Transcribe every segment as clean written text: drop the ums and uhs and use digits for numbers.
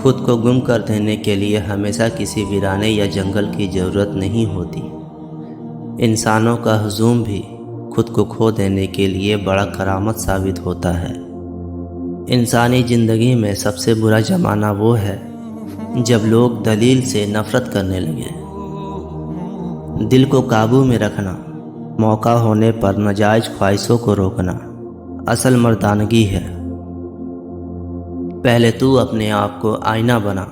خود کو گم کر دینے کے لیے ہمیشہ کسی ویرانے یا جنگل کی ضرورت نہیں ہوتی۔ انسانوں کا ہجوم بھی خود کو کھو دینے کے لیے بڑا کرامت ثابت ہوتا ہے۔ انسانی زندگی میں سب سے برا زمانہ وہ ہے جب لوگ دلیل سے نفرت کرنے لگے۔ دل کو قابو میں رکھنا، موقع ہونے پر ناجائز خواہشوں کو روکنا اصل مردانگی ہے۔ پہلے تو اپنے آپ کو آئینہ بنا،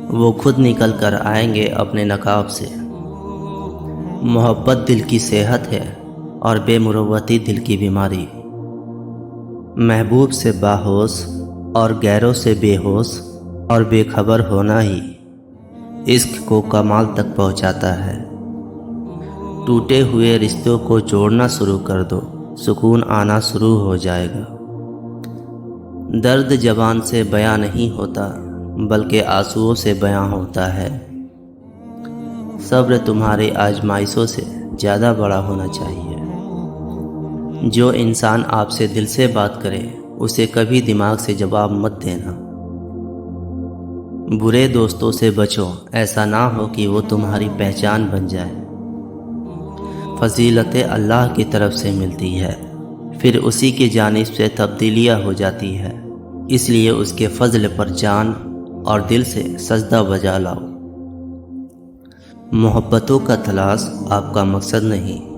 وہ خود نکل کر آئیں گے اپنے نقاب سے۔ محبت دل کی صحت ہے اور بے مروتی دل کی بیماری۔ محبوب سے باہوش اور غیروں سے بے ہوش اور بے خبر ہونا ہی عشق کو کمال تک پہنچاتا ہے۔ ٹوٹے ہوئے رشتوں کو جوڑنا شروع کر دو، سکون آنا شروع ہو جائے گا۔ درد زبان سے بیاں نہیں ہوتا بلکہ آنسوؤں سے بیاں ہوتا ہے۔ صبر تمہاری آزمائشوں سے زیادہ بڑا ہونا چاہیے۔ جو انسان آپ سے دل سے بات کرے اسے کبھی دماغ سے جواب مت دینا۔ برے دوستوں سے بچو، ایسا نہ ہو کہ وہ تمہاری پہچان بن جائے۔ فضیلتیں اللہ کی طرف سے ملتی ہے، پھر اسی کی جانب سے تبدیلیاں ہو جاتی ہے، اس لیے اس کے فضل پر جان اور دل سے سجدہ بجا لاؤ۔ محبتوں کا تلاش آپ کا مقصد نہیں،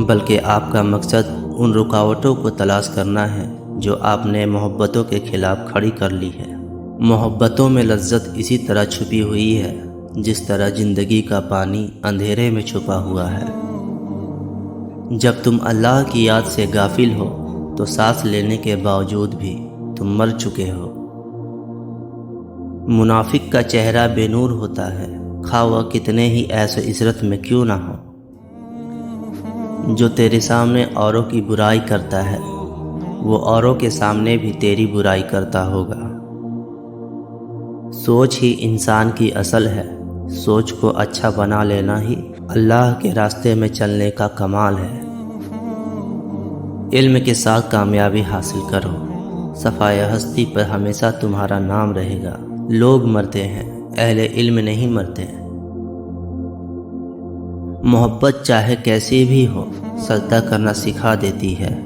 بلکہ آپ کا مقصد ان رکاوٹوں کو تلاش کرنا ہے جو آپ نے محبتوں کے خلاف کھڑی کر لی ہے۔ محبتوں میں لذت اسی طرح چھپی ہوئی ہے جس طرح زندگی کا پانی اندھیرے میں چھپا ہوا ہے۔ جب تم اللہ کی یاد سے غافل ہو تو سانس لینے کے باوجود بھی تم مر چکے ہو۔ منافق کا چہرہ بے نور ہوتا ہے، خواہ وہ کتنے ہی عیش و عشرت میں کیوں نہ ہو۔ جو تیرے سامنے اوروں کی برائی کرتا ہے وہ اوروں کے سامنے بھی تیری برائی کرتا ہوگا۔ سوچ ہی انسان کی اصل ہے، سوچ کو اچھا بنا لینا ہی اللہ کے راستے میں چلنے کا کمال ہے۔ علم کے ساتھ کامیابی حاصل کرو، صفائے ہستی پر ہمیشہ تمہارا نام رہے گا۔ لوگ مرتے ہیں، اہل علم نہیں مرتے۔ محبت چاہے کیسی بھی ہو سجدہ کرنا سکھا دیتی ہے۔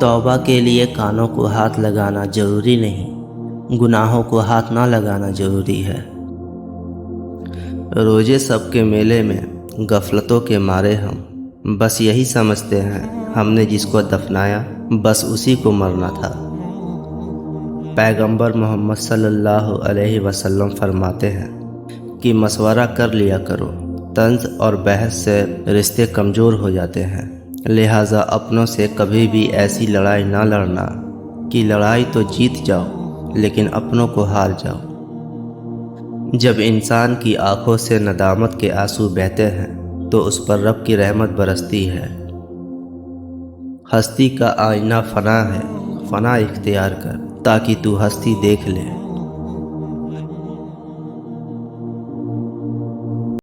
توبہ کے لیے کانوں کو ہاتھ لگانا ضروری نہیں، گناہوں کو ہاتھ نہ لگانا ضروری ہے۔ روزے سب کے میلے میں غفلتوں کے مارے ہم بس یہی سمجھتے ہیں ہم نے جس کو دفنایا بس اسی کو مرنا تھا۔ پیغمبر محمد صلی اللہ علیہ وسلم فرماتے ہیں کہ مشورہ کر لیا کرو، طنز اور بحث سے رشتے کمزور ہو جاتے ہیں، لہٰذا اپنوں سے کبھی بھی ایسی لڑائی نہ لڑنا کہ لڑائی تو جیت جاؤ لیکن اپنوں کو ہار جاؤ۔ جب انسان کی آنکھوں سے ندامت کے آنسو بہتے ہیں تو اس پر رب کی رحمت برستی ہے۔ ہستی کا آئینہ فنا ہے، فنا اختیار کر تاکہ تو ہستی دیکھ لے۔